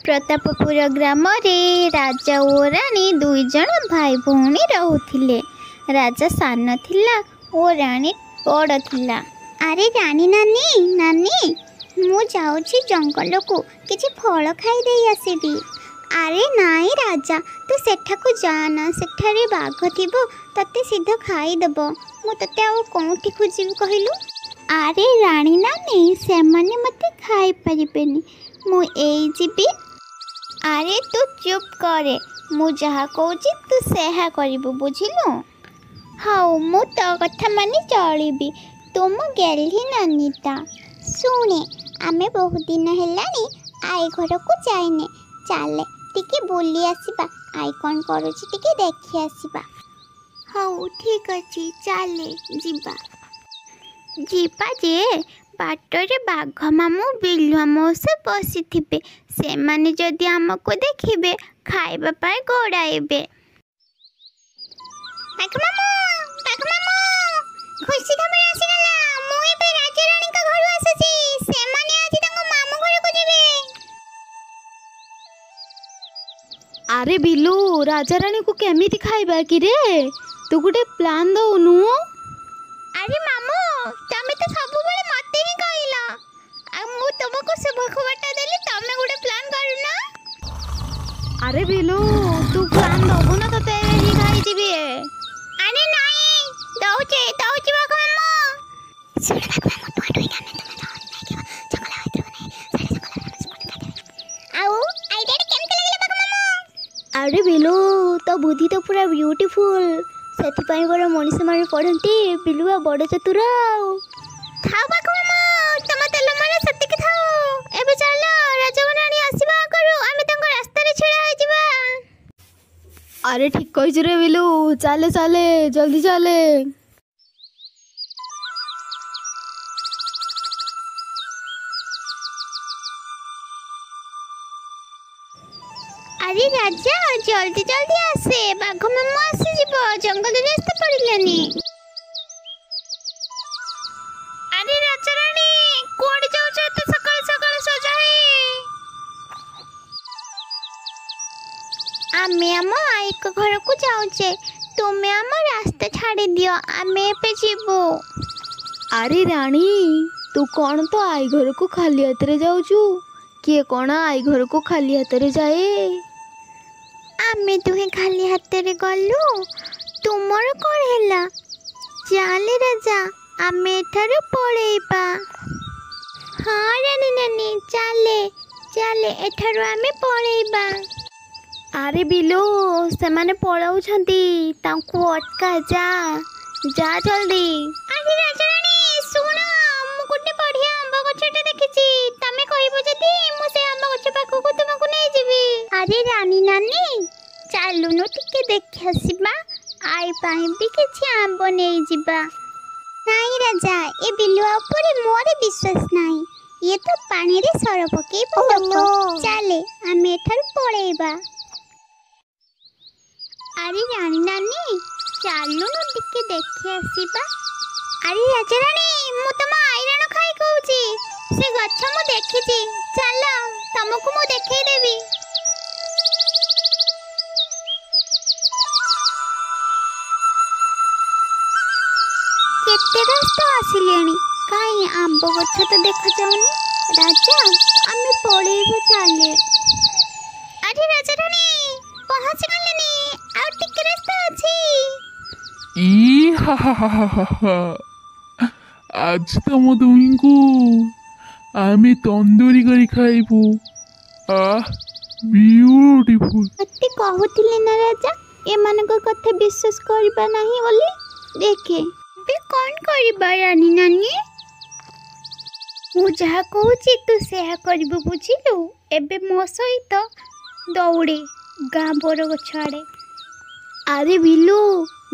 प्रतापपुर ग्राम रे राजा और रानी दुई जन भाई भौणी रहुथिले। राजा सान थिला और रानी बड़ थिला। अरे रानी नानी नानी मु जाऊची जंगल को किछि फल खाई दे आसीबी। अरे नाई राजा तू सेठाकू जाना, सेठारे बाघ थिबो तते सीधा खाई देबो। मु तते आ कोठी खोजिबी कहलु। अरे रानी नानी से माने मते खाई परिबेनी, मु एई जीबी। अरे तू चुप करे, मु जहा कहूची तू सेहा करिबु बुझिलु। हाउ मु तो कथा मानी चलिबी। तुम गेली नानीटा सुने आमे बहुत दिन हेलानी आई घर को जाइने, चले टिके बुली आसीबा। आई कौन करूची टिके देखि आसीबा। हाउ ठीक अछि चले जीबा। जीबा जे बाटरे बाघ मामू बिलुआ मौसा बसी थिबे, से माने जदि हमको देखिबे खाइबा पाए गोड़ाइबे। बाघ मामू खुशी खबर आसीगला। मु एबे राजा रानी का घर आसुची, से माने आज तंग मामू घर को जिबे। अरे बिलू राजा रानी को केमिति खाइबा कि रे, तू गुटे प्लान दउनु। अरे मामू तमे तो सब बेले मते ही कहला, आ मु तुमको सब खबरटा देली, तमे गुटे प्लान करूना। अरे बिलू तू प्लान दबु ना तते ही खाई जीबी। अरे नहीं दउचे बाघ मामू। सुन बाघ मामू तो आटोई गाने तमे तो नहीं के चकला होइत्र बने सारे चकला आउ आइडिया केमते लागले बाघ मामू। अरे बिलू तो बुद्धि तो पूरा ब्यूटीफुल, सेथिपाई बड़ मनीष माने पढ़ंती बिलुआ बड़ चतुर। थाउ बाघ मामू तम तेल माने सत्य थाउ। एबे चल राजा रानी आसीबा करू, आमे तंग रास्ता रे छिड़ा हो जिबा। अरे ठीक कहिछ रे बिलू, चले चले जल्दी चले। अरे राजा जल्दी जल्दी आसे, बाघ मामू आसी जिवो, जंगल रास्ता पड़िलानी। अरे राजा रानी कोड जाउछ त सकाळ सकाळ सजाई। आमे हम आई के घर को जाउछे, तुमे हम रास्ता छाड़ी दियो, आमे पे जीवो। अरे रानी तू कौन तो आई घर को खाली हाथ रे जाउछु, किए कौन आई घर को खाली हाथ रे जाए। आमे तुहे खाली हाथ रे गलु, तुमर कोन हैला। चाले राजा आमे एठारे पळेइबा। हाँ रानी नानी चाले चाले एठारो आमे पळेइबा। अरे बिलू से माने पळाउछंती, तांकु अटका जा जा जल्दी। अरे राजा रानी सुन, मु गुटे बढ़िया आंबा गछटे देखिछि, तमे कहिबो जदी मु से आंबा गछ पाखो को तुमको नै जिबी। अरे रानी नानी चालुनु टिके देखि आसीबा, आई पाई भी किछि आंबो नै जिबा। नाई राजा ए बिलुआ ऊपर मोर विश्वास नाही, ये तो पानी रे सर पके पको। चले आमे एठार पळेइबा। अरे रानी नानी चालुनु टिके देखि आसीबा। अरे राजा रानी मु तम आइराण खाई कहूची, से गछ मु देखिछि, चलो तमको मु देखै देबी। केते रास्ता आसिलेनी, काई आंब गछ तो देखा जाउनी। राजा आमे पळेइबो चले। अरे राजा रानी पहुंच गलेनी, आ टिके रास्ता अछि। ई हा हा हा हा हा, आज तम दुहींकु आमे तंदूरी करी खाइबु। आह ब्यूटीफुल। मते कहूतिले ना राजा एमानक कथा विश्वास करबा नाही बोली। देखे बे कौन करबा रानी नानी, मु जहा कहूची तू सेहा करबु बुझिलु। एबे मो सहित दौड़े गाँ बोर गछ आड़े। अरे बिलू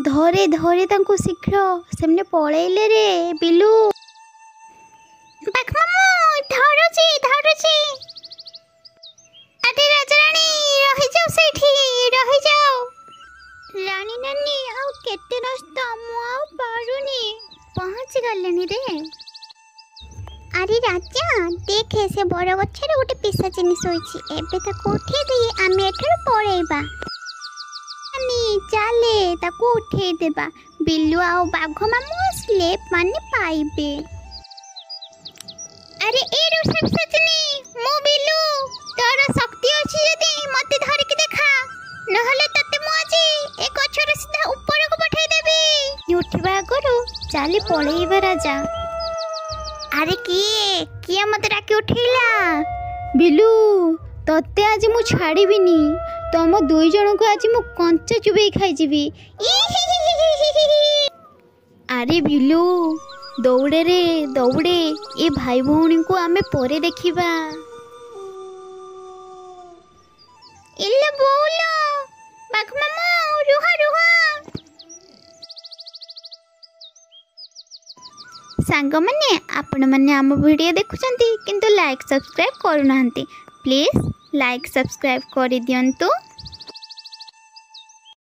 धरे धरे तांको शीघ्र सेमने पळेइले रे बिलू। बाघ मामू धरुची धरुची। अरे राजा रानी रहि जाओ सेठी, रहि जाओ। रानी नानी आउ केते रास्ता मु आउ पारुनी, पहुंच गलेनी रे। ଆରେ ରାଜା ଦେଖେ ସେ ବର ଗଛରେ ଗୋଟେ ପିଶାଚିନି ଶୋଇଛି। ଏବେ ତାକୁ ଉଠେଇ ଦେଇ ଆମେ ଏଠାରୁ ପଳେଇବା। ଚାଲେ ତାକୁ ଉଠେଇ ଦେବା। ବିଲୁ ଆଉ ବାଘ ମାମୁଁ ଆସିଲେ ମାନେ ପାଇବେ। ଆରେ ଏ ରୁଷା ପିଶାଚିନି, ମୁଁ ବିଲୁ। ତୋର ଶକ୍ତି ଅଛି ଯଦି ମତେ ଧରିକି ଦେଖା, ନହେଲେ ତତେ ମୁଁ ଆଜି ଏ ଗଛର ସିଧା ଉପରକୁ ପଠେଇ ଦେବି। ଉଠିବା ଆଗରୁ ଚାଲି ପଳେଇବା ରାଜା। ଆରେ କିଏ ମତେ ଡାକି ଉଠେଇଲା? ବିଲୁ, ତତେ ଆଜି ମୁଁ ଛାଡ଼ିବିନି। ତମ ଦୁଇ ଜଣଙ୍କୁ ଆଜି ମୁଁ କଞ୍ଚା ଚୁବେଇ ଖାଇଯିବି। ଆରେ ବିଲୁ, ଦୌଡ଼େ ରେ ଦୌଡ଼େ। ଏ ଭାଇ ଭଉଣୀଙ୍କୁ ଆମେ ପରେ ଦେଖିବା। ଇଲୋ ବୋଉଲୋ, ବାଘ ମାମୁଁ ରୁହ ରୁହ। ସାଙ୍ଗମାନେ, ଆପଣମାନେ ଆମ ଭିଡ଼ିଓ ଦେଖୁଛନ୍ତି କିନ୍ତୁ ଲାଇକ୍ ସବସ୍କ୍ରାଇବ୍ କରୁନାହାନ୍ତି। ପ୍ଲିଜ୍ ଲାଇକ୍ ସବସ୍କ୍ରାଇବ୍ କରିଦିଅନ୍ତୁ।